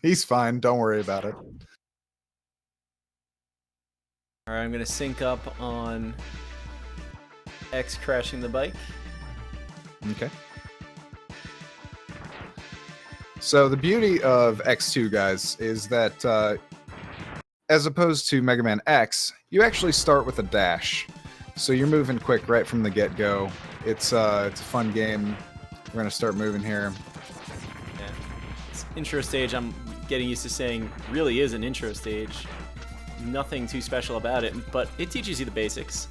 He's fine. Don't worry about it. All right, I'm gonna sync up on X crashing the bike. Okay. So the beauty of X2, guys, is that as opposed to Mega Man X, you actually start with a dash. So you're moving quick right from the get-go. It's a fun game. We're going to start moving here. Yeah. This intro stage, I'm getting used to saying, really is an intro stage. Nothing too special about it, but it teaches you the basics.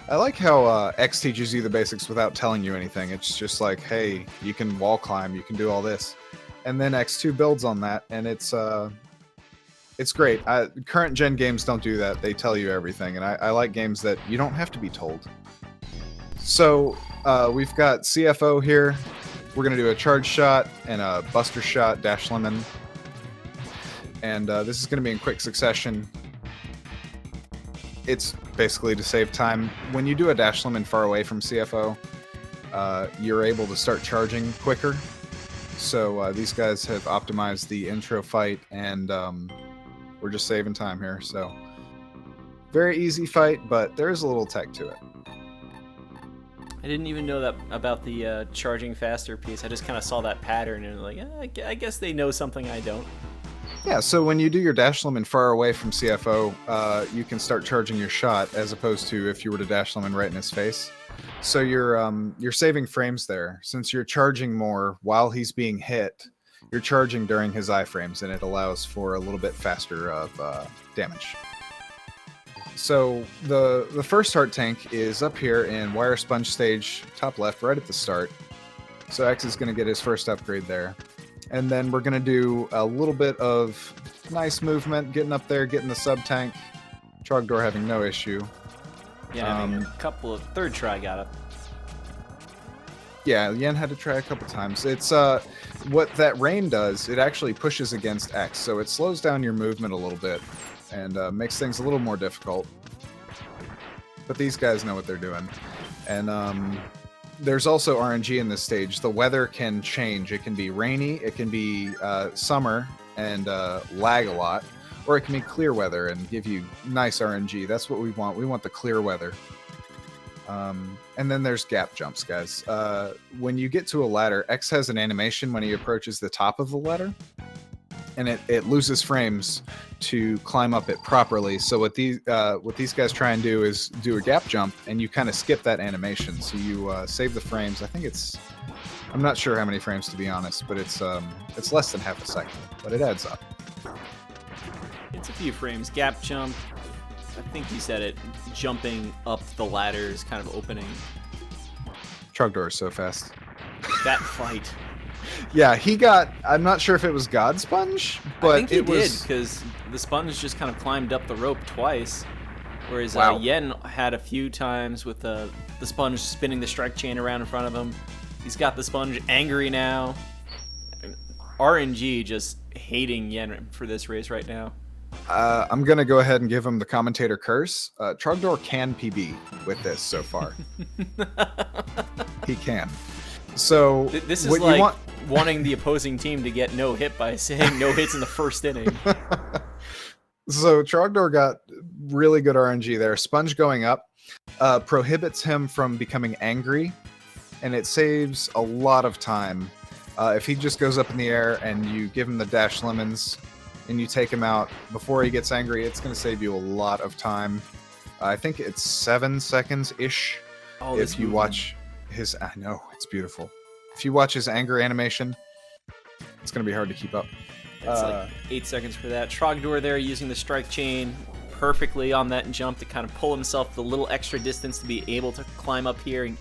I like how X teaches you the basics without telling you anything. It's just like, hey, you can wall climb, you can do all this. And then X2 builds on that, and it's great. Current gen games don't do that. They tell you everything, and I like games that you don't have to be told. So we've got CFO here. We're going to do a charge shot and a buster shot, dash lemon. And this is going to be in quick succession. It's basically to save time. When you do a dash lemon far away from CFO, you're able to start charging quicker. So these guys have optimized the intro fight, and we're just saving time here. So very easy fight, but there is a little tech to it. I didn't even know that about the charging faster piece. I just kind of saw that pattern and like, I guess they know something I don't. Yeah, so when you do your dash lemon far away from CFO, you can start charging your shot, as opposed to if you were to dash lemon right in his face. So you're saving frames there. Since you're charging more while he's being hit, you're charging during his iframes, and it allows for a little bit faster of damage. So the first heart tank is up here in Wire Sponge stage, top left, right at the start. So X is going to get his first upgrade there. And then we're going to do a little bit of nice movement, getting up there, getting the sub-tank. Trogdor having no issue. Yeah, I mean, third try got it. Yeah, Yen had to try a couple times. It's what that rain does, it actually pushes against X, so it slows down your movement a little bit and makes things a little more difficult. But these guys know what they're doing. And there's also RNG in this stage. The weather can change. It can be rainy, it can be summer and lag a lot, or it can be clear weather and give you nice RNG. That's what we want. We want the clear weather. And then there's gap jumps, guys. When you get to a ladder, X has an animation when he approaches the top of the ladder, and it loses frames to climb up it properly. So what these guys try and do is do a gap jump, and you kind of skip that animation. So you save the frames. I think I'm not sure how many frames, to be honest, but it's less than half a second, but it adds up. It's a few frames. Gap jump. I think you said it. Jumping up the ladder is kind of opening. Trogdor is so fast. That fight. Yeah, he got. I'm not sure if it was God Sponge, but I think he it did, was because the sponge just kind of climbed up the rope twice, whereas Wow. Yen had a few times with the sponge spinning the strike chain around in front of him. He's got the sponge angry now. RNG just hating Yen for this race right now. I'm gonna go ahead and give him the commentator curse. Trogdor can PB with this so far. He can. So This is what like you want... wanting the opposing team to get no hit by saying no hits in the first inning. So Trogdor got really good RNG there. Sponge going up prohibits him from becoming angry, and it saves a lot of time. If he just goes up in the air and you give him the dash lemons and you take him out before he gets angry, it's going to save you a lot of time. I think it's 7 seconds-ish if you watch his... I know, it's beautiful. If you watch his anger animation, it's going to be hard to keep up. It's like 8 seconds for that. Trogdor there using the strike chain perfectly on that jump to kind of pull himself the little extra distance to be able to climb up here and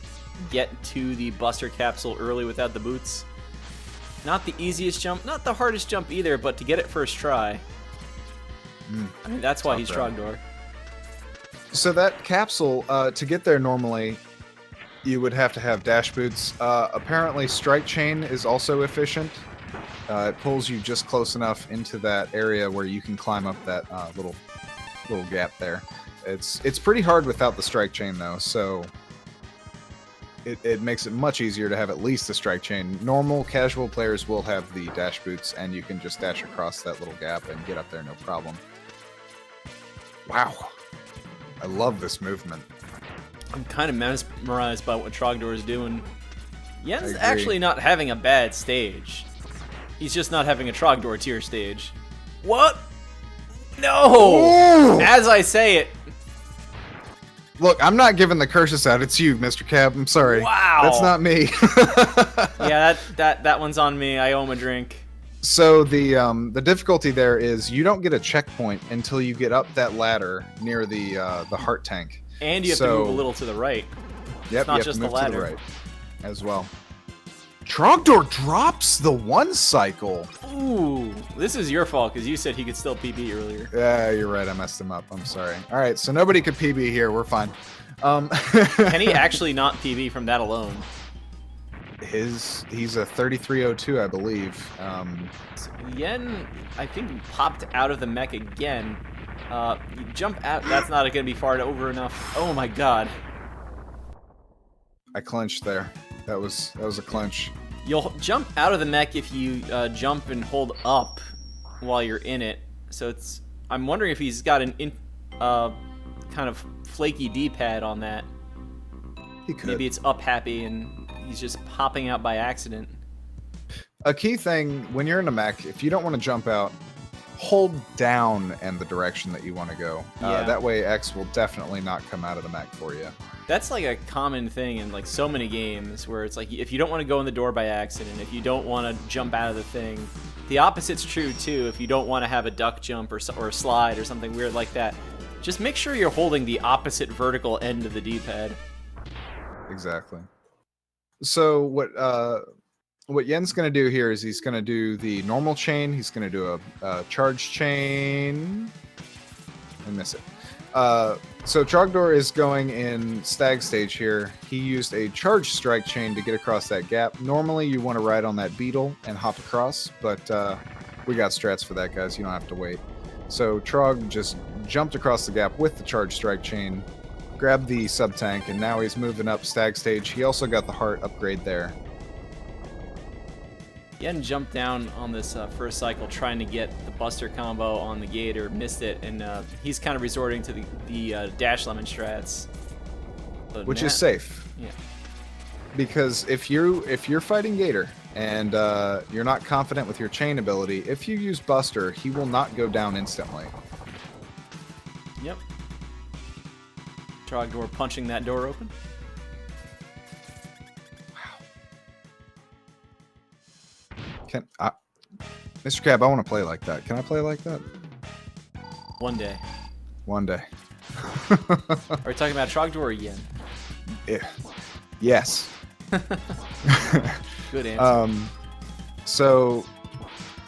get to the Buster Capsule early without the boots. Not the easiest jump, not the hardest jump either, but to get it first try. I mean, that's why he's Trogdor. So that capsule, to get there normally, you would have to have dash boots. Apparently, strike chain is also efficient. It pulls you just close enough into that area where you can climb up that little gap there. It's pretty hard without the strike chain though. So it makes it much easier to have at least a strike chain. Normal, casual players will have the dash boots, and you can just dash across that little gap and get up there no problem. Wow. I love this movement. I'm kind of mesmerized by what Trogdor is doing. Yen's agree. actually not having a bad stage. He's just not having a Trogdor tier stage. What? No! Ooh! As I say it. Look, I'm not giving the curses out. It's you, Mr. Cab. I'm sorry. Wow. That's not me. Yeah, that one's on me. I owe him a drink. So the difficulty there is you don't get a checkpoint until you get up that ladder near the heart tank. And you have to move a little to the right. Yep, not you have just to the move to ladder. the right as well. Trogdor drops the one cycle. Ooh, this is your fault because you said he could still PB earlier. Yeah, you're right. I messed him up. I'm sorry. All right, so nobody could PB here. We're fine. Can he actually not PB from that alone? He's a 3302, I believe. So Yen, I think, popped out of the mech again. You jump out. That's not going to be far over enough. Oh my god. I clenched there. That was a clinch. You'll jump out of the mech if you jump and hold up while you're in it. So it's. I'm wondering if he's got an kind of flaky D-pad on that. He could. Maybe it's up happy and he's just popping out by accident. A key thing when you're in a mech, if you don't want to jump out, hold down in the direction that you want to go. Yeah. That way X will definitely not come out of the mech for you. That's like a common thing in like so many games where it's like if you don't want to go in the door by accident, if you don't want to jump out of the thing, the opposite's true too. If you don't want to have a duck jump or a slide or something weird like that, just make sure you're holding the opposite vertical end of the D-pad. Exactly. So what Yen's going to do here is he's going to do the normal chain. He's going to do a charge chain. I miss it. So Trogdor is going in stag stage here. He used a charge strike chain to get across that gap. Normally you want to ride on that beetle and hop across, but we got strats for that, guys. You don't have to wait. So Trog just jumped across the gap with the charge strike chain, grabbed the sub tank, and now he's moving up stag stage. He also got the heart upgrade there. Yen jumped down on this first cycle trying to get the Buster combo on the Gator, missed it, and he's kind of resorting to the Dash Lemon strats. So Which is safe. Yeah. Because if you're fighting Gator and you're not confident with your chain ability, if you use Buster, he will not go down instantly. Yep. Trogdor punching that door open. Mr. Cab, I want to play like that. Can I play like that? One day. One day. Are we talking about Trogdor or Yen? Yeah. Yes. Good answer. So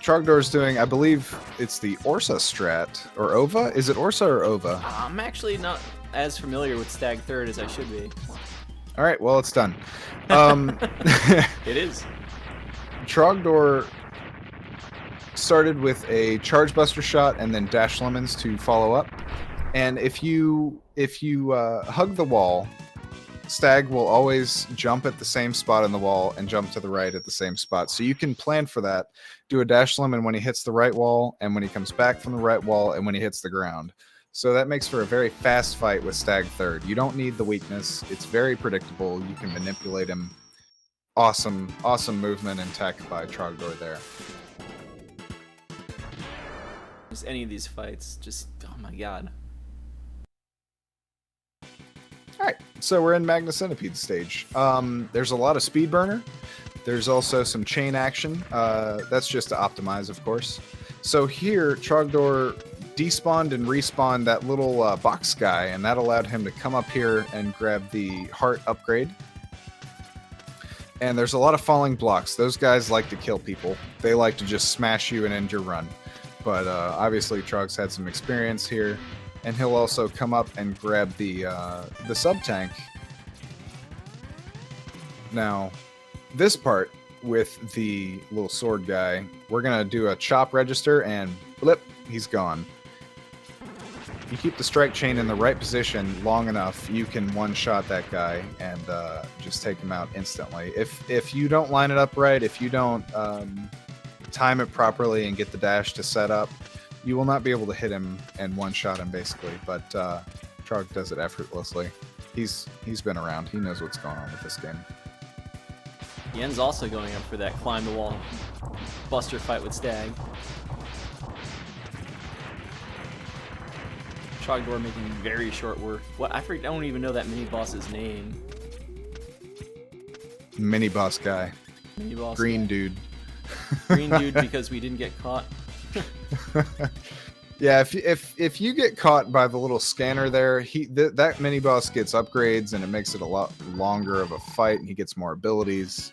Trogdor's doing, I believe it's the Orsa strat, or Ova? Is it Orsa or Ova? I'm actually not as familiar with Stag Third as I should be. All right, well, it's done. It is. Trogdor started with a charge buster shot and then dash lemons to follow up. And if you hug the wall, Stag will always jump at the same spot on the wall and jump to the right at the same spot. So you can plan for that. Do a dash lemon when he hits the right wall, and when he comes back from the right wall, and when he hits the ground. So that makes for a very fast fight with Stag Third. You don't need the weakness. It's very predictable. You can manipulate him. Awesome movement and tech by Trogdor there. Just any of these fights, just, oh my god. Alright, so we're in Magna Centipede stage. There's a lot of speed burner. There's also some chain action. That's just to optimize, of course. So here, Trogdor despawned and respawned that little box guy, and that allowed him to come up here and grab the heart upgrade. And there's a lot of falling blocks. Those guys like to kill people. They like to just smash you and end your run. But obviously Trog's had some experience here. And he'll also come up and grab the sub-tank. Now, this part with the little sword guy, we're going to do a chop register and blip, he's gone. you keep the strike chain in the right position long enough, you can one-shot that guy and just take him out instantly. If you don't line it up right, if you don't time it properly and get the dash to set up, you will not be able to hit him and one-shot him, basically. But Trog does it effortlessly. He's been around. He knows what's going on with this game. Yen's also going up for that climb the wall buster fight with Stag. Trogdor making very short work. What I don't even know that mini boss's name. Mini boss guy. Mini boss. Green guy. dude. Green dude because we didn't get caught. Yeah, if you get caught by the little scanner there, that mini boss gets upgrades and it makes it a lot longer of a fight, and he gets more abilities.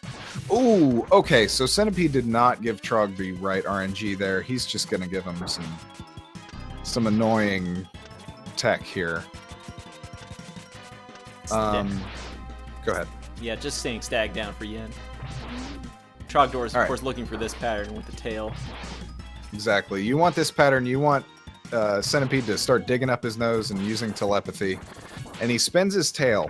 Ooh, okay, so Centipede did not give Trog the right RNG there. He's just gonna give him some annoying tech here. Go ahead. Yeah, just saying Stag down for Yen. Trogdor is, of course, looking for this pattern with the tail. Exactly. You want this pattern. You want Centipede to start digging up his nose and using telepathy. And he spins his tail.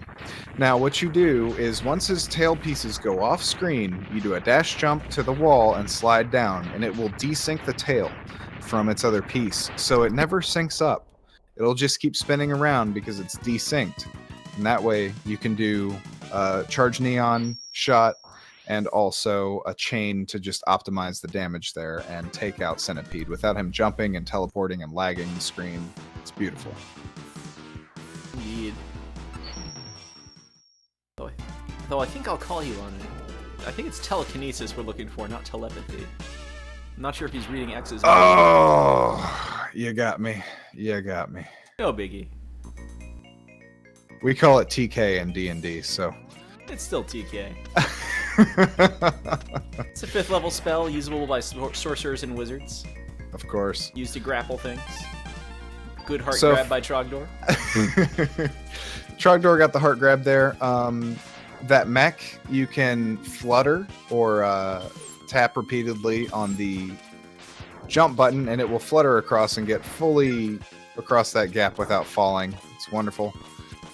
Now, what you do is once his tail pieces go off screen, you do a dash jump to the wall and slide down, and it will desync the tail from its other piece. So it never syncs up. It'll just keep spinning around because it's desynced. And that way you can do charge neon shot and also a chain to just optimize the damage there and take out Centipede without him jumping and teleporting and lagging the screen. It's beautiful. Indeed. Though I think I'll call you on it. I think it's telekinesis we're looking for, not telepathy. I'm not sure if he's reading X's. Oh, you got me. You got me. No biggie. We call it TK in D&D, so... It's still TK. It's a 5th level spell usable by sorcerers and wizards. Of course. Used to grapple things. Good heart grab by Trogdor. Trogdor got the heart grab there. That mech, you can flutter or tap repeatedly on the jump button, and it will flutter across and get fully across that gap without falling. It's wonderful.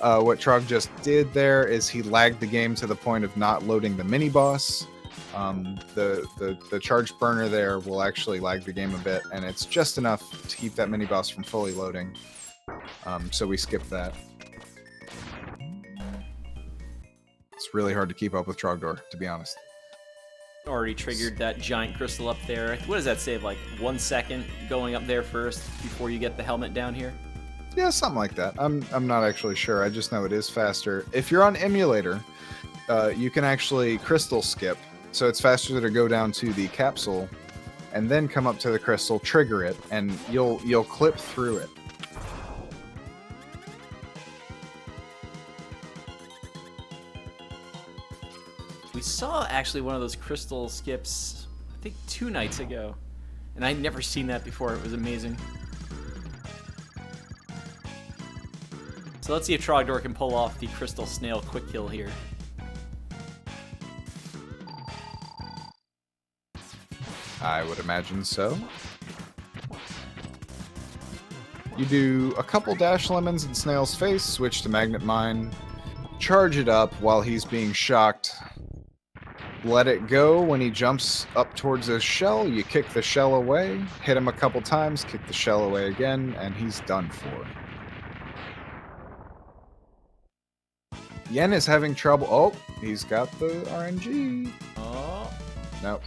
What Trog just did there is he lagged the game to the point of not loading the mini boss. The charged burner there will actually lag the game a bit, and it's just enough to keep that mini boss from fully loading. So we skipped that. It's really hard to keep up with Trogdor, to be honest. Already triggered that giant crystal up there. What does that save? Like 1 second going up there first before you get the helmet down here? Yeah, something like that. I'm not actually sure. I just know it is faster. If you're on emulator, you can actually crystal skip. So it's faster to go down to the capsule and then come up to the crystal, trigger it, and you'll clip through it. We saw actually one of those crystal skips, I think 2 nights ago. And I'd never seen that before. It was amazing. So let's see if Trogdor can pull off the crystal snail quick kill here. I would imagine so. You do a couple dash lemons in Snail's face, switch to Magnet Mine, charge it up while he's being shocked. Let it go when he jumps up towards his shell. You kick the shell away, hit him a couple times, kick the shell away again, and he's done for. Yen is having trouble. Oh, he's got the RNG. Oh. Nope.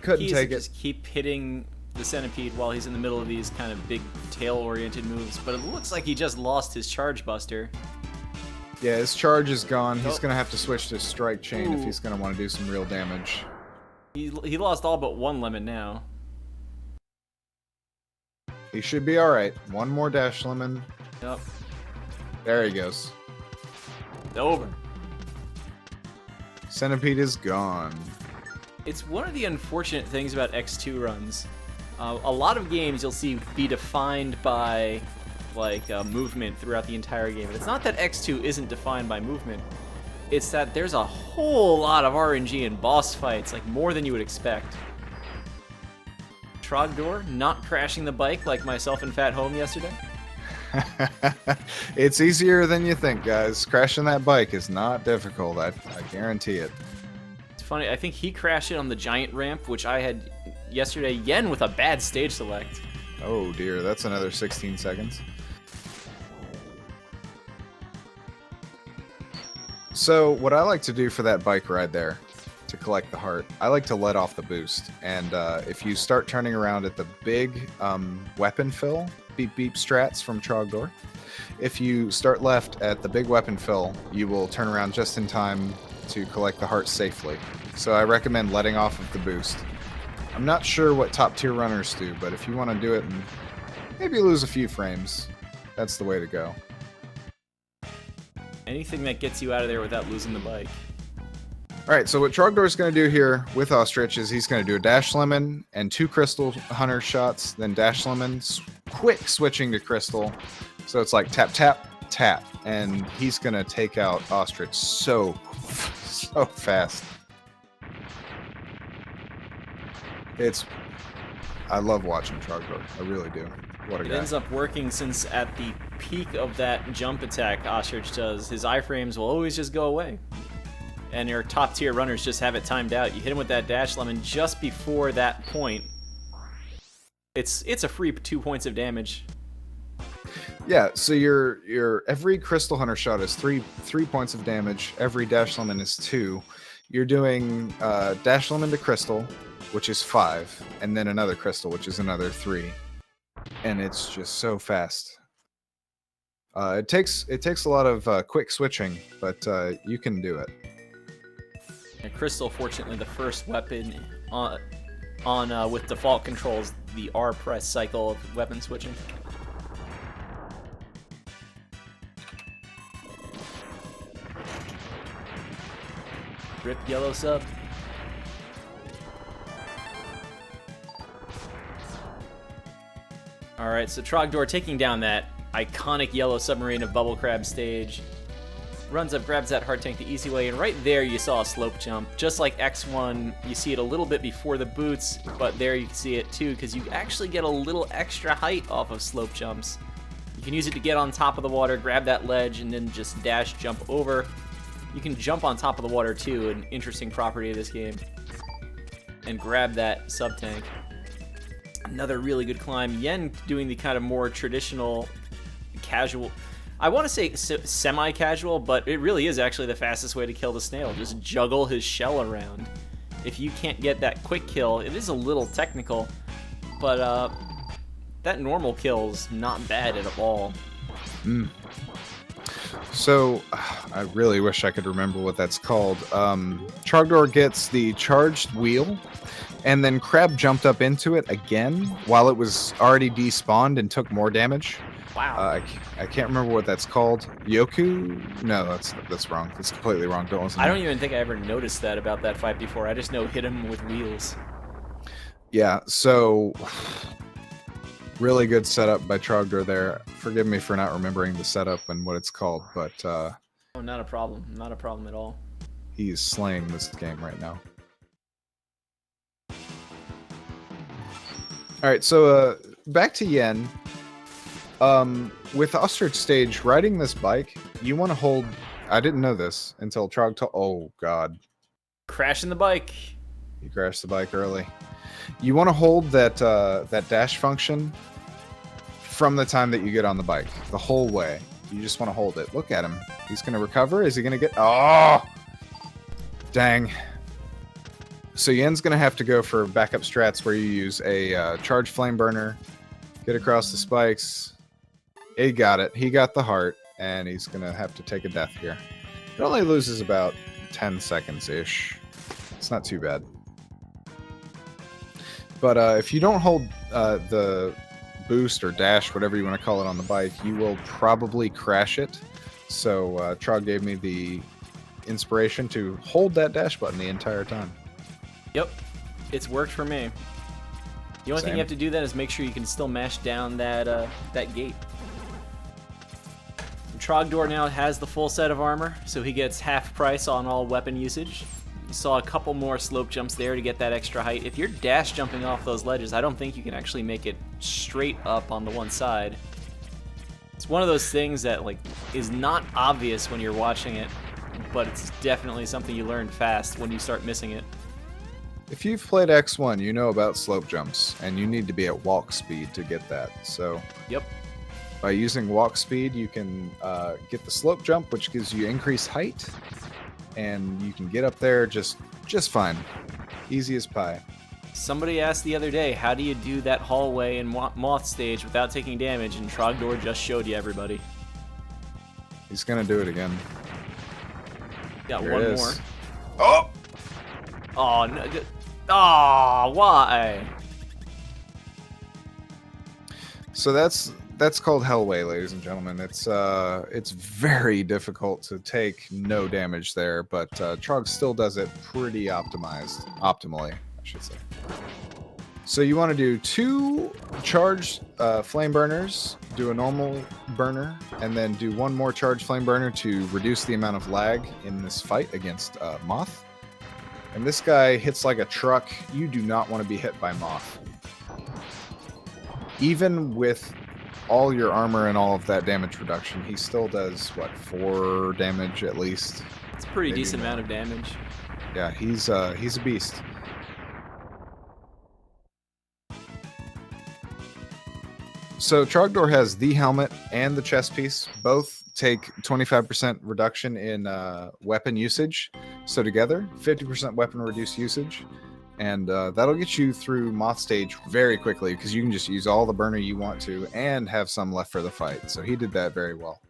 Couldn't take it. Just keep hitting the Centipede while he's in the middle of these kind of big tail-oriented moves, but it looks like he just lost his charge buster. Yeah, his charge is gone. He's going to have to switch to strike chain if he's going to want to do some real damage. He lost all but 1 lemon now. He should be alright. 1 more dash lemon. Yep. There he goes. Over. Centipede is gone. It's one of the unfortunate things about X2 runs. A lot of games you'll see be defined by like movement throughout the entire game. And it's not that X2 isn't defined by movement. It's that there's a whole lot of RNG in boss fights, like more than you would expect. Trogdor not crashing the bike like myself and Fat Home yesterday? It's easier than you think, guys. Crashing that bike is not difficult. I guarantee it. It's funny, I think he crashed it on the giant ramp, which I had yesterday. Yen with a bad stage select. Oh dear, that's another 16 seconds. So what I like to do for that bike ride there, to collect the heart, I like to let off the boost. And if you start turning around at the big weapon fill, beep beep strats from Trogdor, if you start left at the big weapon fill, you will turn around just in time to collect the heart safely. So I recommend letting off of the boost. I'm not sure what top tier runners do, but if you want to do it and maybe lose a few frames, that's the way to go. Anything that gets you out of there without losing the bike. Alright, so what Trogdor is going to do here with Ostrich is he's going to do a Dash Lemon and 2 Crystal Hunter shots, then Dash Lemon, quick switching to Crystal. So it's like tap, tap, tap, and he's going to take out Ostrich so fast. I love watching Trogdor. I really do. What a guy. It ends up working since at the peak of that jump attack Ostrich does, his iframes will always just go away. And your top tier runners just have it timed out. You hit him with that Dash Lemon just before that point. It's a free 2 points of damage. Yeah, so your every Crystal Hunter shot is 3 points of damage. Every Dash Lemon is 2. You're doing Dash Lemon to Crystal, which is 5, and then another Crystal, which is another 3. And it's just so fast. It takes a lot of quick switching, but you can do it. And Crystal, fortunately, the first weapon on with default controls, the R press cycle of weapon switching. Rip yellow sub. Alright, so Trogdor taking down that iconic yellow submarine of Bubble Crab stage. Runs up, grabs that heart tank the easy way, and right there you saw a slope jump. Just like X1, you see it a little bit before the boots, but there you can see it too, because you actually get a little extra height off of slope jumps. You can use it to get on top of the water, grab that ledge, and then just dash jump over. You can jump on top of the water too, an interesting property of this game, and grab that sub-tank. Another really good climb. Yen doing the kind of more traditional, casual, I want to say semi-casual, but it really is actually the fastest way to kill the snail. Just juggle his shell around. If you can't get that quick kill, it is a little technical, but that normal kill's not bad at all. So, I really wish I could remember what that's called. Trogdor gets the charged wheel, and then Crab jumped up into it again while it was already despawned and took more damage. Wow. I can't remember what that's called. Yoku? No, that's wrong. That's completely wrong. Don't listen to I me. don't even think I ever noticed that about that fight before. I just know hit him with wheels. Yeah, so really good setup by Trogdor there. Forgive me for not remembering the setup and what it's called, but oh, not a problem. Not a problem at all. he's slaying this game right now. Alright, so back to Yen. With Ostrich stage, riding this bike, you want to hold... I didn't know this until Trog told... Oh, God. Crashing the bike. He crashed the bike early. You want to hold that that dash function from the time that you get on the bike, the whole way. You just want to hold it. Look at him. He's going to recover. Is he going to get... Oh! Dang. So Yen's going to have to go for backup strats where you use a charged flame burner, get across the spikes. He got it. He got the heart, and he's going to have to take a death here. It only loses about 10 seconds-ish. It's not too bad. But if you don't hold the boost or dash, whatever you want to call it on the bike, you will probably crash it. So Trog gave me the inspiration to hold that dash button the entire time. Yep, it's worked for me. The only thing you have to do then is make sure you can still mash down that that gate. Trogdor now has the full set of armor, so he gets half price on all weapon usage. You saw a couple more slope jumps there to get that extra height. If you're dash jumping off those ledges, I don't think you can actually make it straight up on the one side. It's one of those things that like is not obvious when you're watching it, but it's definitely something you learn fast when you start missing it. If you've played X1, you know about slope jumps, and you need to be at walk speed to get that. So Yep. by using walk speed, you can get the slope jump, which gives you increased height, and you can get up there just fine. Easy as pie. Somebody asked the other day, how do you do that hallway in Moth stage without taking damage? And Trogdor just showed you, everybody. He's gonna do it again. Got Here one it is. more. Oh! Oh, no. Oh, why? So that's called Hellway, ladies and gentlemen. It's very difficult to take no damage there, but Trog still does it pretty optimally, I should say. So you want to do 2 charged flame burners, do a normal burner, and then do 1 more charged flame burner to reduce the amount of lag in this fight against Moth. And this guy hits like a truck. You do not want to be hit by Moth. Even with all your armor and all of that damage reduction, he still does, what, 4 damage at least? It's a pretty Maybe decent more. amount of damage. Yeah, he's a beast. So Trogdor has the helmet and the chest piece. Both take 25% reduction in weapon usage. So together, 50% weapon reduced usage. And that'll get you through Moth stage very quickly because you can just use all the burner you want to and have some left for the fight. So he did that very well.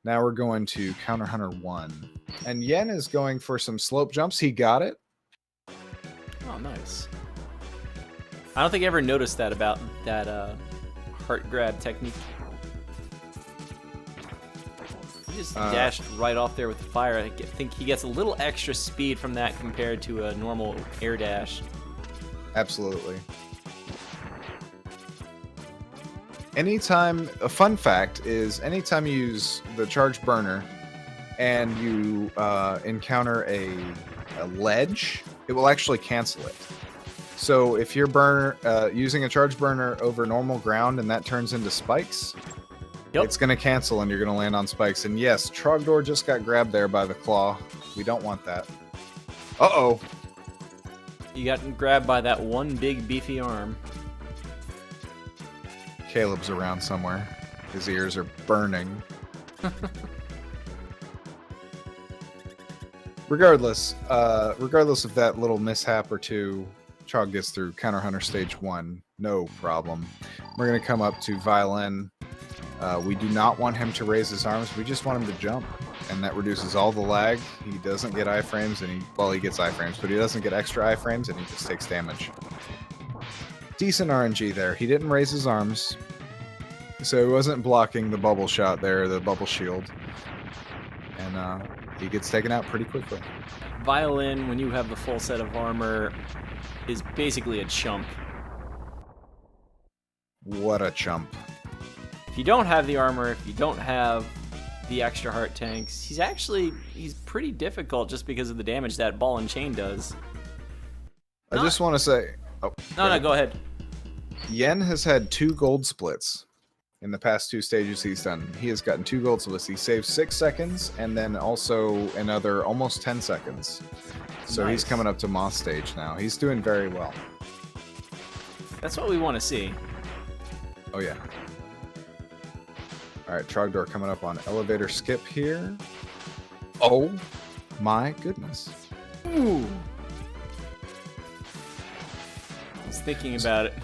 Now we're going to Counter Hunter 1. And Yen is going for some slope jumps. He got it. Oh, nice. I don't think I ever noticed that about that heart grab technique. He just dashed right off there with the fire. I think he gets a little extra speed from that compared to a normal air dash. Absolutely. A fun fact is anytime you use the charge burner and you encounter a ledge, it will actually cancel it. So if you're using a charge burner over normal ground and that turns into spikes, it's going to cancel and you're going to land on spikes. And yes, Trogdor just got grabbed there by the claw. We don't want that. Uh-oh. You got grabbed by that one big beefy arm. Caleb's around somewhere. His ears are burning. Regardless of that little mishap or two, Trog gets through Counter Hunter Stage 1. No problem. We're going to come up to Violin. We do not want him to raise his arms. We just want him to jump. And that reduces all the lag. He doesn't get iframes, and he gets iframes, but he doesn't get extra iframes, and he just takes damage. Decent RNG there. He didn't raise his arms, so he wasn't blocking the bubble shot there, the bubble shield. And he gets taken out pretty quickly. Violin, when you have the full set of armor, is basically a chump. What a chump. If you don't have the armor, if you don't have the extra heart tanks, he's pretty difficult just because of the damage that ball and chain does. I just want to say... Oh, No, go ahead. Yen has had 2 gold splits in the past 2 stages he's done. He has gotten 2 gold splits. He saved 6 seconds and then also another almost 10 seconds. So Nice. He's coming up to Moth stage now. He's doing very well. That's what we want to see. Oh, yeah. All right, Trogdor coming up on elevator skip here. Oh, my goodness. Ooh. I was thinking about it.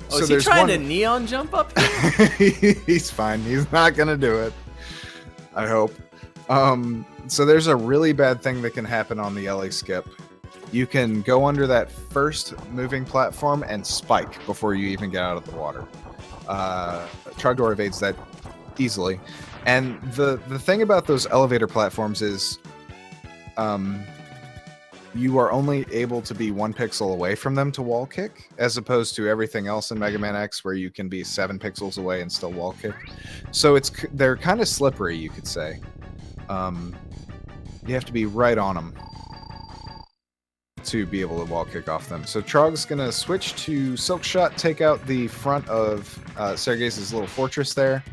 Oh, So is he there's trying one- to neon jump up here? He's fine. He's not going to do it. I hope. So there's a really bad thing that can happen on the LA skip. You can go under that first moving platform and spike before you even get out of the water. Trogdor evades that easily. And the thing about those elevator platforms is you are only able to be 1 pixel away from them to wall kick, as opposed to everything else in Mega Man X where you can be 7 pixels away and still wall kick. So they're kind of slippery, you could say. You have to be right on them. to be able to wall kick off them. So Trog's going to switch to Silk Shot, take out the front of Sergei's little fortress there.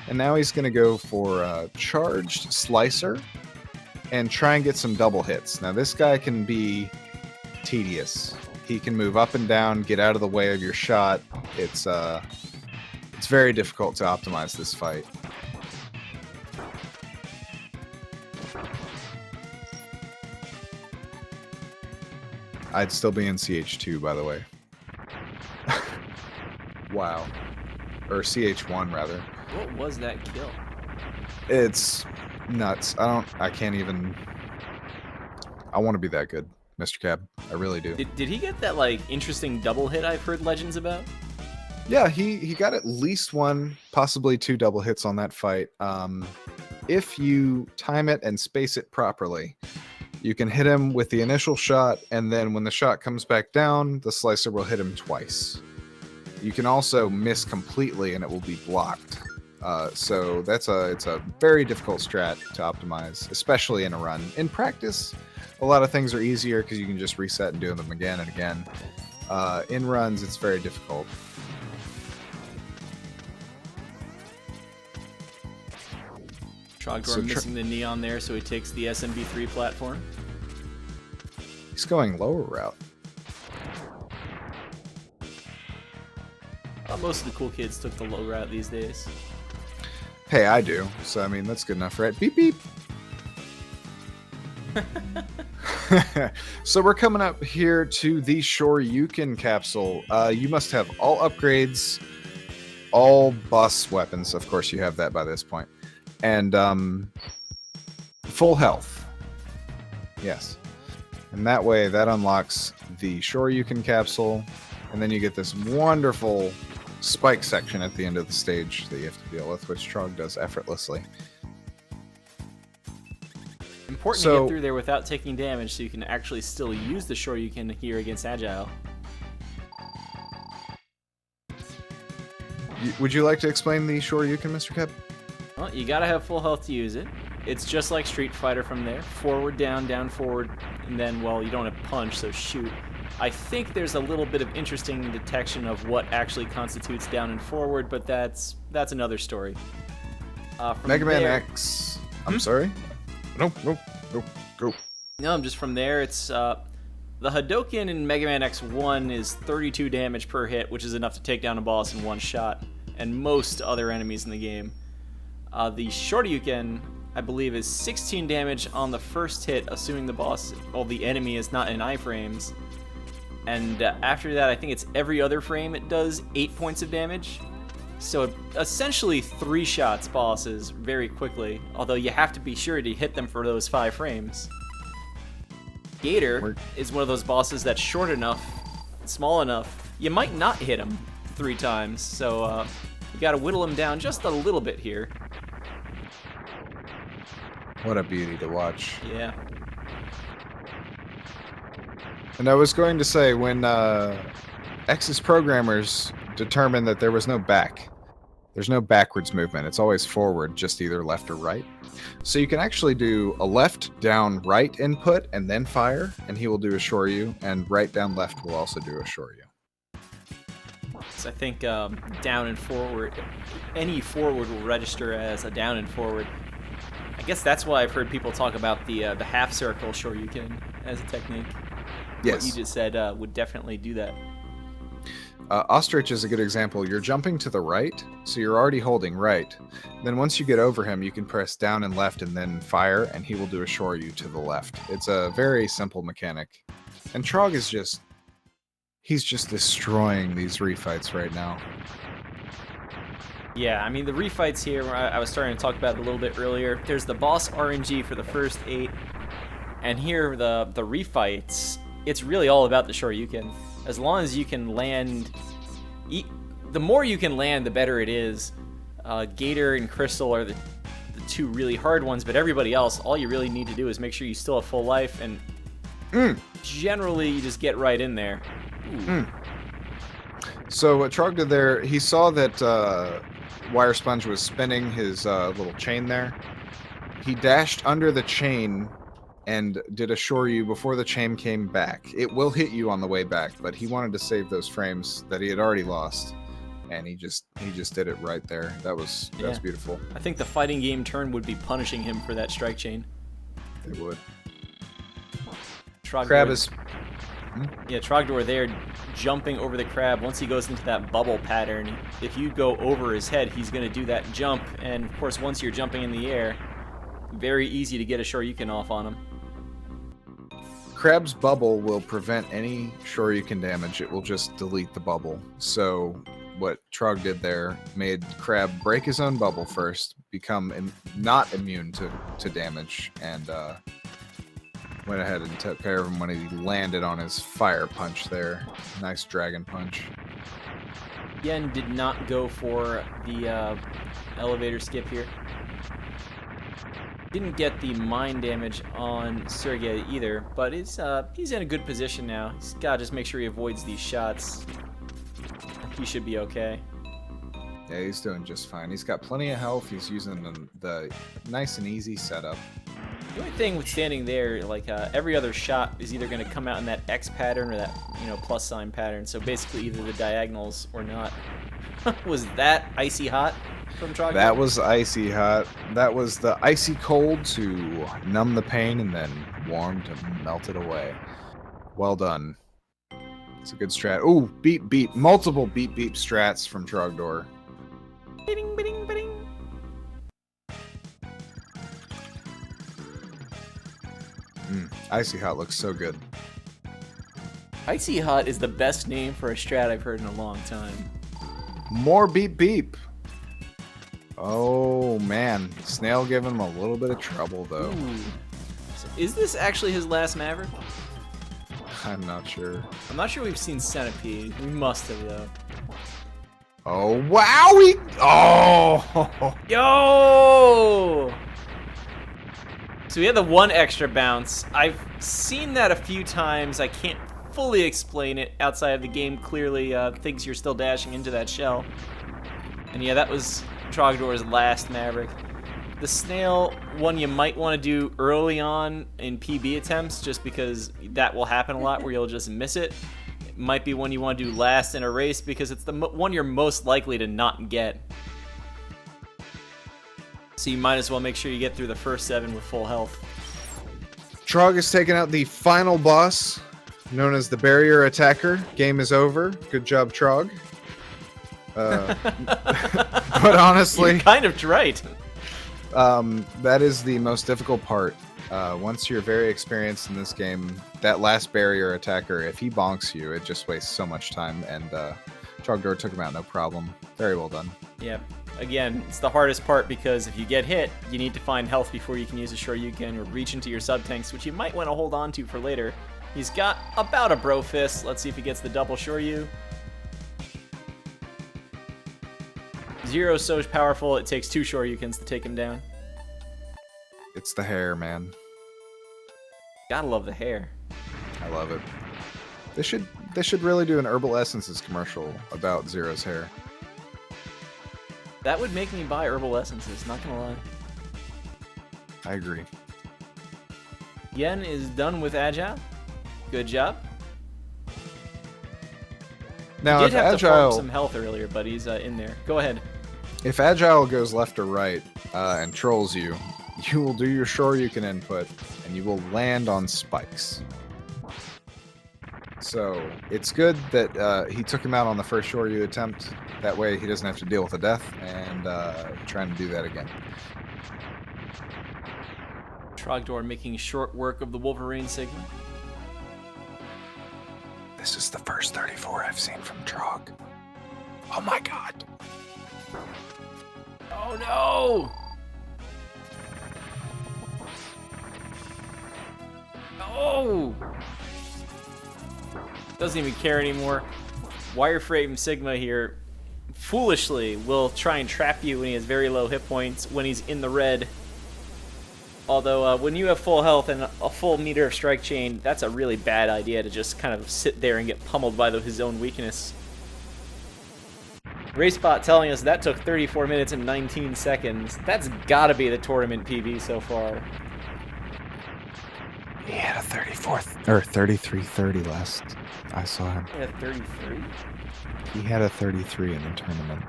And now he's going to go for Charged Slicer and try and get some double hits. Now this guy can be tedious. He can move up and down, get out of the way of your shot. It's very difficult to optimize this fight. I'd still be in CH2, by the way. Wow. Or CH1, rather. What was that kill? It's nuts. I can't even... I want to be that good, Mr. Cab. I really do. Did he get that, like, interesting double hit I've heard legends about? Yeah, he got at least one, possibly two double hits on that fight. If you time it and space it properly, you can hit him with the initial shot, and then when the shot comes back down, the slicer will hit him twice. You can also miss completely, and it will be blocked. So it's a very difficult strat to optimize, especially in a run. In practice, a lot of things are easier because you can just reset and do them again and again. In runs, it's very difficult. Trogdor missing the neon there, so he takes the SMB3 platform. He's going lower route. Most of the cool kids took the low route these days. Hey, I do. So, I mean, that's good enough, right? Beep, beep. So we're coming up here to the Shoryuken capsule. You must have all upgrades, all boss weapons. Of course, you have that by this point. And full health. Yes. And that way, that unlocks the Shoryuken capsule. And then you get this wonderful spike section at the end of the stage that you have to deal with, which Trog does effortlessly. Important to get through there without taking damage so you can actually still use the Shoryuken here against Agile. Would you like to explain the Shoryuken, Mr. Keb? Well, you gotta have full health to use it. It's just like Street Fighter from there. Forward, down, forward, and then, well, you don't have punch, so shoot. I think there's a little bit of interesting detection of what actually constitutes down and forward, but that's another story. Mega Man X. I'm sorry? Nope, go. No, just from there, it's the Hadouken in Mega Man X1 is 32 damage per hit, which is enough to take down a boss in one shot, and most other enemies in the game. The Shoryuken, I believe, is 16 damage on the first hit, assuming the boss, well, the enemy is not in iframes. And after that, I think it's every other frame it does 8 points of damage. So essentially 3 shots bosses very quickly, although you have to be sure to hit them for those 5 frames. Gator is one of those bosses that's short enough, small enough, you might not hit him 3 times, so you gotta whittle him down just a little bit here. What a beauty to watch. Yeah. And I was going to say, when X's programmers determined that there was no there's no backwards movement. It's always forward, just either left or right. So you can actually do a left, down, right input, and then fire, and he will do a Shoryu, and right, down, left will also do a Shoryu. So I think down and forward, any forward will register as a down and forward. I guess that's why I've heard people talk about the half circle Shoryuken as a technique. Yes. What you just said would definitely do that. Ostrich is a good example. You're jumping to the right, so you're already holding right. Then once you get over him, you can press down and left and then fire, and he will do a Shoryu to the left. It's a very simple mechanic. And Trog is he's just destroying these refights right now. Yeah, I mean, the refights here, I was starting to talk about it a little bit earlier. There's the boss RNG for the first 8, and here, the refights, it's really all about the Shoryuken. As long as you can land... the more you can land, the better it is. Gator and Crystal are the 2 really hard ones, but everybody else, all you really need to do is make sure you still have full life, and generally you just get right in there. So what Trog did there, he saw that Wire Sponge was spinning his little chain there. He dashed under the chain and did assure you before the chain came back. It will hit you on the way back, but he wanted to save those frames that he had already lost, and he just did it right there. That was beautiful. I think the fighting game turn would be punishing him for that strike chain. They would. Trogdor, Crab is. Yeah, Trogdor there jumping over the crab. Once he goes into that bubble pattern, if you go over his head, he's going to do that jump. And of course, once you're jumping in the air, very easy to get a Shoryuken off on him. Crab's bubble will prevent any Shoryuken damage. It will just delete the bubble. So what Trog did there made Crab break his own bubble first, become not immune to damage, and went ahead and took care of him when he landed on his fire punch there. Nice dragon punch. Yen did not go for the elevator skip here. Didn't get the mine damage on Sergei either, but he's in a good position now. He's got to just make sure he avoids these shots. He should be okay. Yeah, he's doing just fine. He's got plenty of health. He's using the nice and easy setup. The only thing with standing there, like every other shot is either going to come out in that X pattern or that plus sign pattern. So basically either the diagonals or not. Was that icy hot from Trogdor? That was icy hot. That was the icy cold to numb the pain and then warm to melt it away. Well done. It's a good strat. Ooh, beep beep. Multiple beep beep strats from Trogdor. Bing, bing, bing. Icy Hot looks so good. Icy Hot is the best name for a strat I've heard in a long time. More beep beep. Oh man, Snail giving him a little bit of trouble though. Ooh. So is this actually his last Maverick? I'm not sure. I'm not sure we've seen Centipede. We must have though. Oh wow! Oh! Yo! So we had the one extra bounce. I've seen that a few times. I can't fully explain it outside of the game. Clearly thinks you're still dashing into that shell. And yeah, that was Trogdor's last Maverick. The Snail one you might want to do early on in PB attempts just because that will happen a lot where you'll just miss it. It might be one you want to do last in a race because it's the one you're most likely to not get. So you might as well make sure you get through the first 7 with full health. Trog has taken out the final boss, known as the Barrier Attacker. Game is over. Good job, Trog. But honestly, you're kind of right. that is the most difficult part. Once you're very experienced in this game, that last Barrier Attacker, if he bonks you, it just wastes so much time, and Trogdor took him out no problem. Very well done. Yeah. Again, it's the hardest part because if you get hit, you need to find health before you can use a Shoryuken or reach into your sub-tanks, which you might want to hold on to for later. He's got about a bro fist. Let's see if he gets the double Shoryu. Zero's so powerful, it takes 2 Shoryukens to take him down. It's the hair, man. Gotta love the hair. I love it. They should really do an Herbal Essences commercial about Zero's hair. That would make me buy Herbal Essences, not gonna lie. I agree. Yen is done with Agile. Good job. Now, he if did have to Agile, farm some health earlier, but he's in there. Go ahead. if Agile goes left or right and trolls you, you will do your Shoryuken input, and you will land on spikes. So it's good that he took him out on the first Shoryu attempt. That way he doesn't have to deal with a death and trying to do that again. Trogdor making short work of the Wolverine Sigma. This is the first 34 I've seen from Trog. Oh my god. Oh no! Oh! Doesn't even care anymore. Wireframe Sigma here foolishly will try and trap you when he has very low hit points, when he's in the red. Although when you have full health and a full meter of strike chain, that's a really bad idea to just kind of sit there and get pummeled by his own weakness. RaceBot telling us that took 34 minutes and 19 seconds. That's gotta be the tournament PB so far. He had a 33-30 last I saw him. He had 33. He had a 33 in the tournament.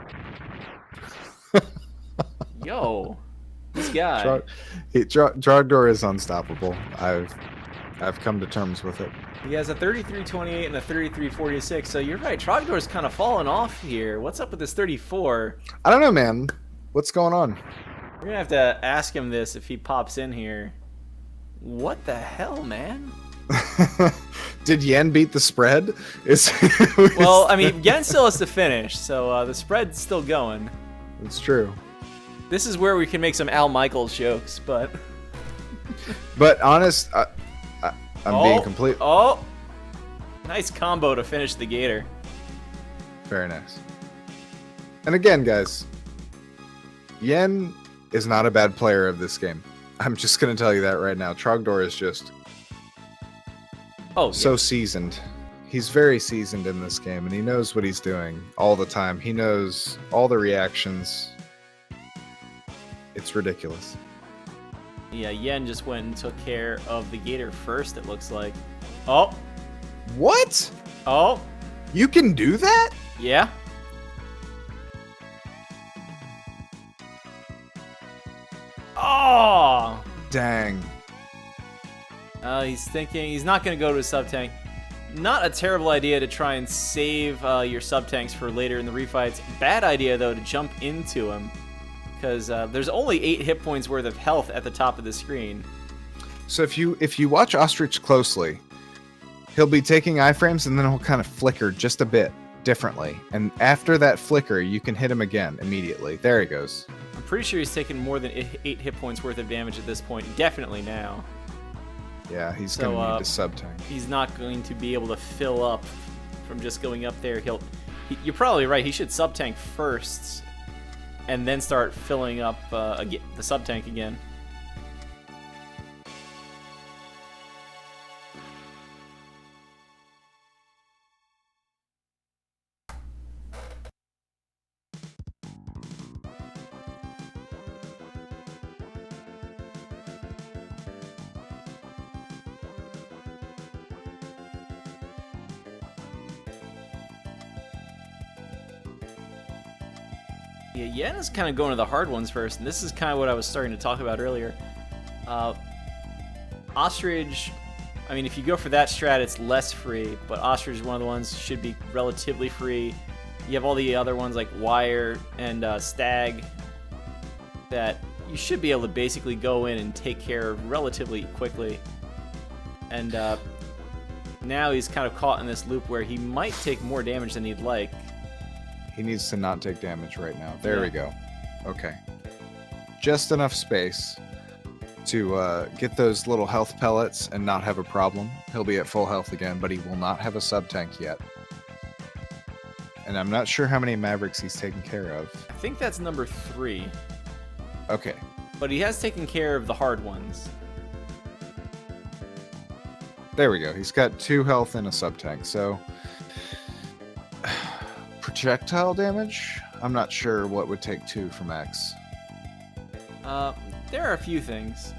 Yo, this guy. Trogdor is unstoppable. I've come to terms with it. He has a 33-28 and a 33-46. So you're right. Trogdor's kind of fallen off here. What's up with this 34? I don't know, man. What's going on? We're gonna have to ask him this if he pops in here. What the hell, man? Did Yen beat the spread? Well, I mean, Yen still has to finish, so the spread's still going. It's true. This is where we can make some Al Michaels jokes, but... But honest, I'm being complete. Oh! Nice combo to finish the Gator. Very nice. And again, guys, Yen is not a bad player of this game. I'm just going to tell you that right now. Trogdor is just so seasoned. He's very seasoned in this game, and he knows what he's doing all the time. He knows all the reactions. It's ridiculous. Yeah, Yen just went and took care of the Gator first, it looks like. Oh! What? Oh! You can do that? Yeah. Oh! Dang. He's thinking he's not going to go to a sub-tank. Not a terrible idea to try and save your sub-tanks for later in the refights. Bad idea, though, to jump into him. Because there's only 8 hit points worth of health at the top of the screen. So if you watch Ostrich closely, he'll be taking iframes and then he'll kind of flicker just a bit differently. And after that flicker, you can hit him again immediately. There he goes. I'm pretty sure he's taken more than 8 hit points worth of damage at this point. Definitely now. Yeah, he's going to need to sub-tank. He's not going to be able to fill up from just going up there. You're probably right. He should sub-tank first and then start filling up the sub-tank again. Yeah, Yen is kind of going to the hard ones first, and this is kind of what I was starting to talk about earlier. Ostrich, I mean, if you go for that strat, it's less free, but Ostrich is one of the ones should be relatively free. You have all the other ones like Wire and Stag that you should be able to basically go in and take care of relatively quickly. And now he's kind of caught in this loop where he might take more damage than he'd like. He needs to not take damage right now. There we go. Okay. Just enough space to get those little health pellets and not have a problem. He'll be at full health again, but he will not have a sub-tank yet. And I'm not sure how many Mavericks he's taken care of. I think that's number 3. Okay. But he has taken care of the hard ones. There we go. He's got 2 health and a sub-tank, so... Projectile damage? I'm not sure what would take 2 from X. There are a few things.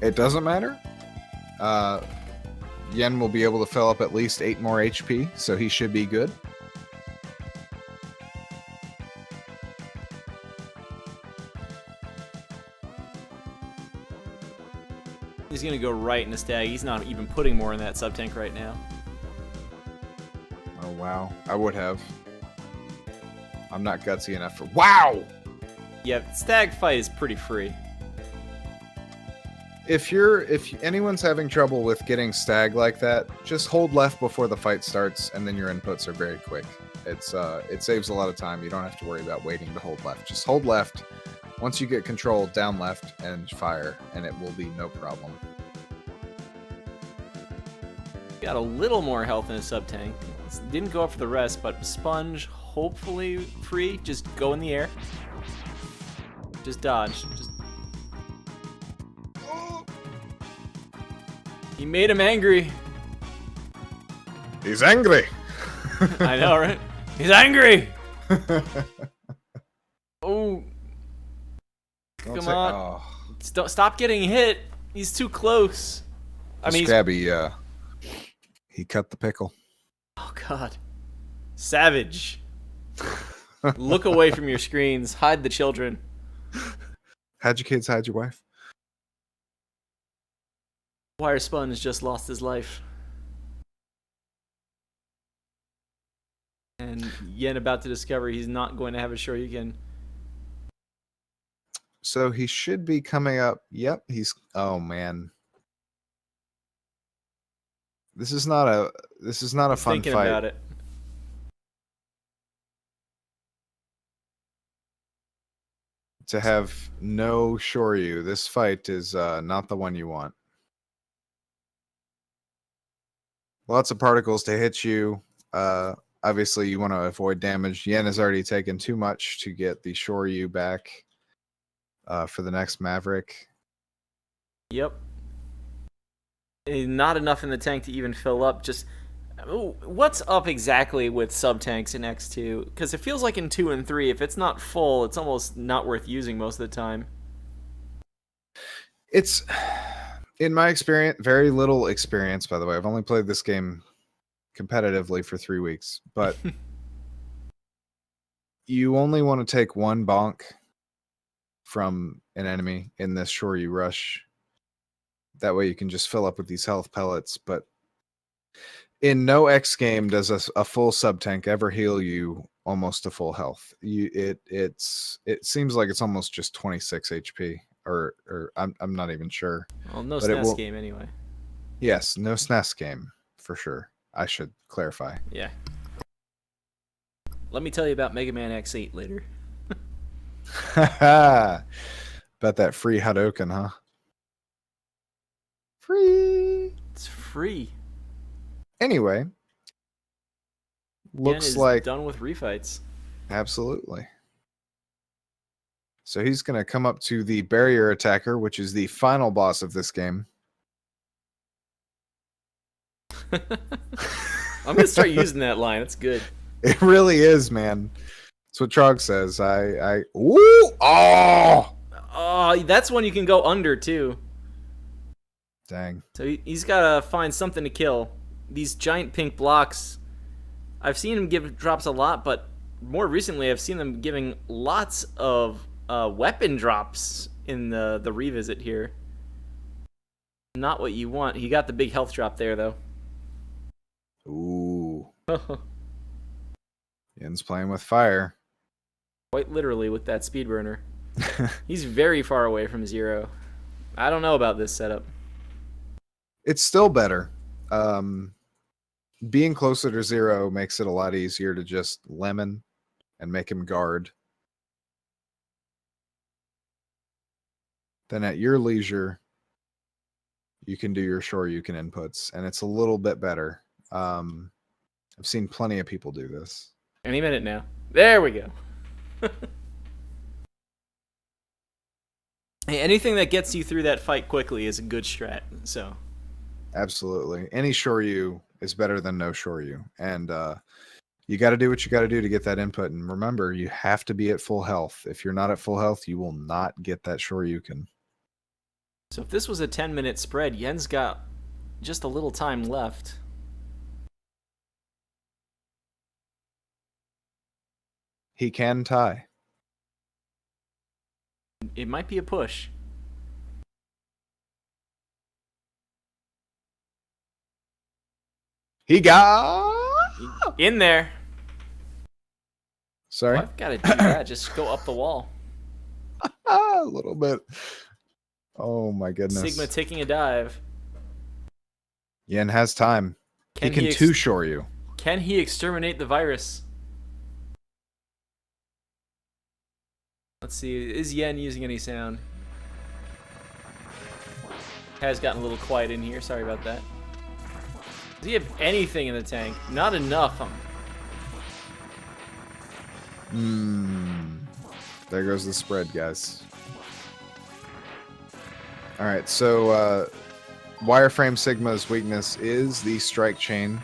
It doesn't matter. Yen will be able to fill up at least 8 more HP, so he should be good. He's going to go right into Stag. He's not even putting more in that sub-tank right now. Oh, wow. I would have. I'm not gutsy enough for... Wow! Yeah, Stag fight is pretty free. If anyone's having trouble with getting Stag like that, just hold left before the fight starts, and then your inputs are very quick. It saves a lot of time. You don't have to worry about waiting to hold left. Just hold left. Once you get control, down left and fire, and it will be no problem. Got a little more health in his sub-tank. Didn't go up for the rest, but Sponge, hopefully free. Just go in the air. Just dodge. He made him angry. He's angry. I know, right? He's angry. Oh. Come on. Stop getting hit. He's too close. I mean, Scabby, he cut the pickle. oh god, savage. Look away from your screens. Hide the children. Hide your kids, hide your wife. Wire Sponge just lost his life. And Yen about to discover he's not going to have a Shoryuken. So he should be coming up. Yep, he's. Oh man, this is not a He's fun thinking fight. about it. To have no Shoryu, this fight is not the one you want. Lots of particles to hit you. Obviously, you want to avoid damage. Yen has already taken too much to get the Shoryu back for the next Maverick. Yep. Not enough in the tank to even fill up. Just what's up exactly with sub tanks in X2? Because it feels like in 2 and 3, if it's not full, it's almost not worth using most of the time. It's, in my experience, very little experience, by the way. I've only played this game competitively for 3 weeks, but you only want to take one bonk from an enemy in this Shoryu rush. That way you can just fill up with these health pellets. But in no X game does a full sub tank ever heal you almost to full health. It seems like it's almost just 26 HP, or I'm not even sure. Well, no SNES game anyway. Yes, no SNES game for sure. I should clarify. Yeah. Let me tell you about Mega Man X8 later. Bet that free Hadouken, huh? Free. It's free. Anyway, looks Yen is like done with refights. Absolutely. So he's going to come up to the barrier attacker, which is the final boss of this game. I'm going to start using that line. It's good. It really is, man. That's what Trog says. Ooh! Oh! Oh, that's one you can go under, too. Dang. So he's got to find something to kill. These giant pink blocks, I've seen him give drops a lot, but more recently I've seen them giving lots of weapon drops in the revisit here. Not what you want. He got the big health drop there, though. Ooh. Yen's playing with fire. Quite literally with that speedburner. He's very far away from zero. I don't know about this setup. It's still better. Being closer to zero makes it a lot easier to just lemon and make him guard. Then at your leisure, you can do your Shoryuken inputs, and it's a little bit better. I've seen plenty of people do this. Any minute now. There we go. Hey, anything that gets you through that fight quickly is a good strat. So, absolutely, any Shoryu is better than no Shoryu, and you got to do what you got to do to get that input. And remember, you have to be at full health. If you're not at full health, you will not get that Shoryuken. So if this was a 10-minute spread, Yen's got just a little time left. He can tie. It might be a push. He got in there. Sorry. Well, I've got to do that. Just go up the wall. A little bit. Oh my goodness. Sigma taking a dive. Yen has time. He can two-Shoryu. Can he exterminate the virus? Let's see. Is Yen using any sound? Has gotten a little quiet in here. Sorry about that. Does he have anything in the tank? Not enough. There goes the spread, guys. All right, so Wireframe Sigma's weakness is the strike chain.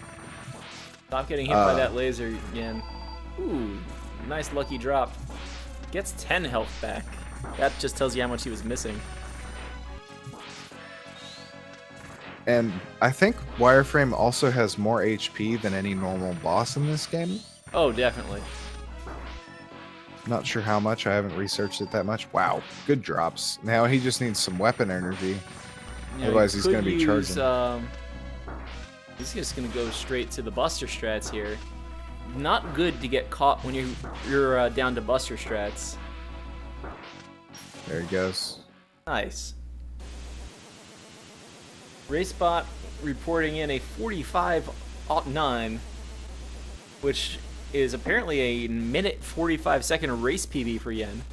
Stop getting hit by that laser, Yen. Ooh, nice lucky drop. Gets 10 health back. That just tells you how much he was missing. And I think Wireframe also has more HP than any normal boss in this game. Oh, definitely. Not sure how much. I haven't researched it that much. Wow, good drops. Now he just needs some weapon energy. Otherwise, he's going to be charging. He's just going to go straight to the Buster strats here. Not good to get caught when you're down to Buster strats. There he goes. Nice. RaceBot reporting in a 45.09, which is apparently a minute 45-second race PB for Yen.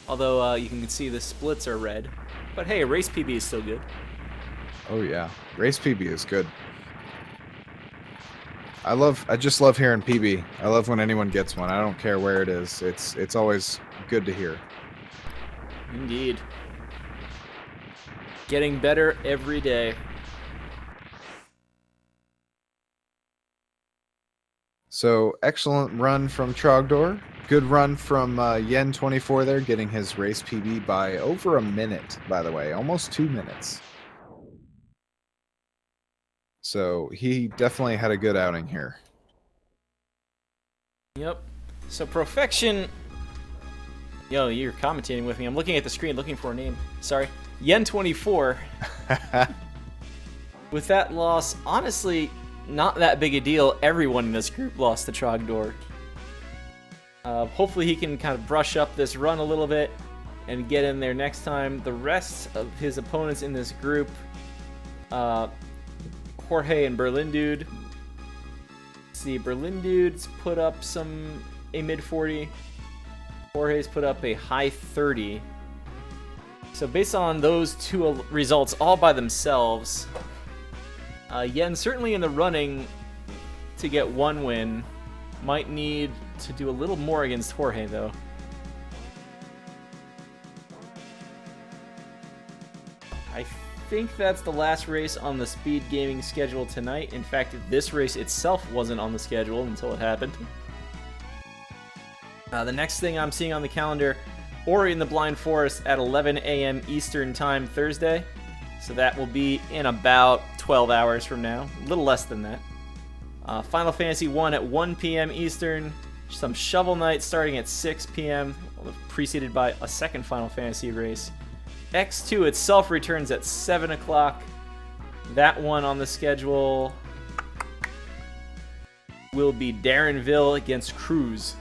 Although you can see the splits are red. But hey, a race PB is still good. Oh yeah, race PB is good. I just love hearing PB. I love when anyone gets one. I don't care where it is. It's always good to hear. Indeed. Getting better every day. So, excellent run from Trogdor. Good run from Yen24 there, getting his race PB by over a minute, by the way. Almost 2 minutes. So, he definitely had a good outing here. Yep. So, Perfection... Yo, you're commentating with me. I'm looking at the screen looking for a name. Sorry. Yen24. With that loss, honestly, not that big a deal. Everyone in this group lost to Trogdor. Hopefully he can kind of brush up this run a little bit and get in there next time. The rest of his opponents in this group, Jorge and Berlin Dude. See, Berlin Dude's put up a mid 40. Jorge's put up a high 30. So based on those two results all by themselves, Yen certainly in the running to get one win. Might need to do a little more against Jorge, though. I think that's the last race on the Speed Gaming schedule tonight. In fact, this race itself wasn't on the schedule until it happened. The next thing I'm seeing on the calendar, Ori in the Blind Forest at 11 a.m. Eastern Time Thursday. So that will be in about 12 hours from now. A little less than that. Final Fantasy 1 at 1 p.m. Eastern. Some Shovel Knight starting at 6 p.m. Preceded by a second Final Fantasy race. X2 itself returns at 7 o'clock. That one on the schedule will be Darrenville against Cruz.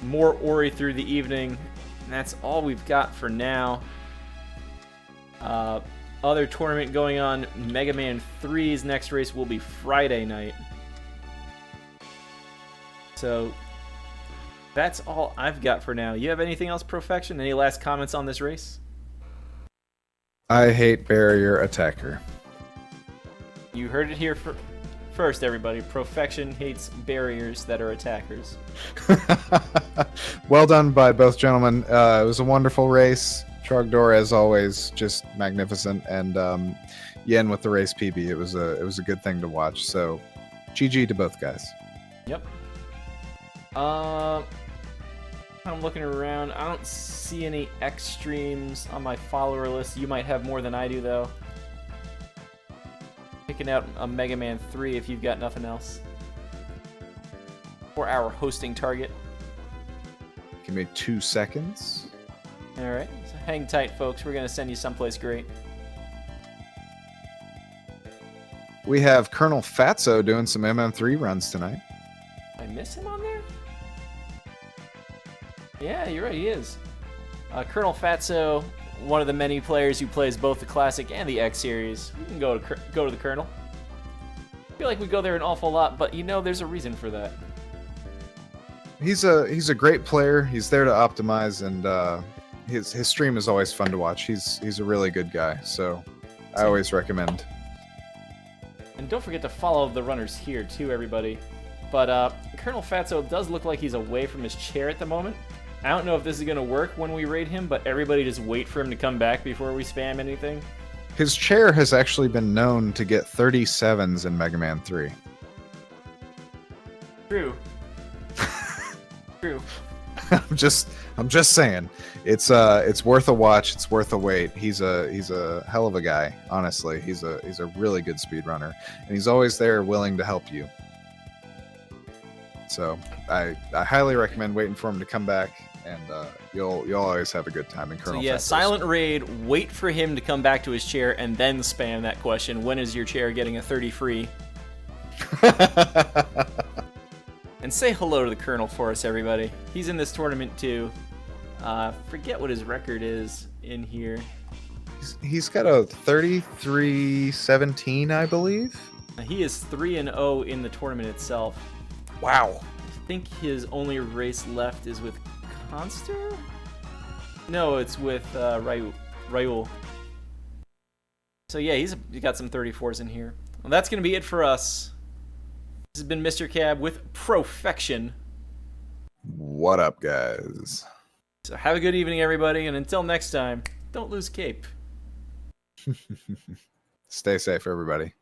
More Ori through the evening. And that's all we've got for now. Other tournament going on, Mega Man 3's next race will be Friday night. So that's all I've got for now. You have anything else, Perfection? Any last comments on this race? I hate barrier attacker. You heard it here first, everybody. Perfection hates barriers that are attackers. Well done by both gentlemen. It was a wonderful race. Trogdor, as always, just magnificent, and Yen with the race PB. It was a good thing to watch. So, GG to both guys. Yep. I'm looking around. I don't see any X streams on my follower list. You might have more than I do, though. Picking out a Mega Man 3 if you've got nothing else. For our hosting target. Give me 2 seconds. Alright, so hang tight, folks. We're going to send you someplace great. We have Colonel Fatso doing some MM3 runs tonight. Did I miss him on there? Yeah, you're right, he is. Colonel Fatso, one of the many players who plays both the Classic and the X Series. We can go to the Colonel. I feel like we go there an awful lot, but you know there's a reason for that. He's a great player. He's there to optimize, and his stream is always fun to watch. He's a really good guy, so I always recommend. And don't forget to follow the runners here too, everybody. But Colonel Fatso does look like he's away from his chair at the moment. I don't know if this is going to work when we raid him, but everybody just wait for him to come back before we spam anything. His chair has actually been known to get 37s in Mega Man 3. True. True. I'm just saying, it's worth a watch. It's worth a wait. He's a hell of a guy. Honestly, he's a really good speedrunner, and he's always there, willing to help you. So I highly recommend waiting for him to come back, and you'll always have a good time in Colonel. So yeah, Fenris. Silent Raid. Wait for him to come back to his chair, and then spam that question: when is your chair getting a 30 free? And say hello to the Colonel for us, everybody. He's in this tournament too. Forget what his record is in here. He's got a 33-17, I believe. He is 3-0 in the tournament itself. Wow. I think his only race left is with Conster? No, it's with Raul. So yeah, he's got some 34s in here. Well, that's going to be it for us. This has been Mr. Cab with Profection. What up, guys? So have a good evening, everybody, and until next time, don't lose cape. Stay safe, everybody.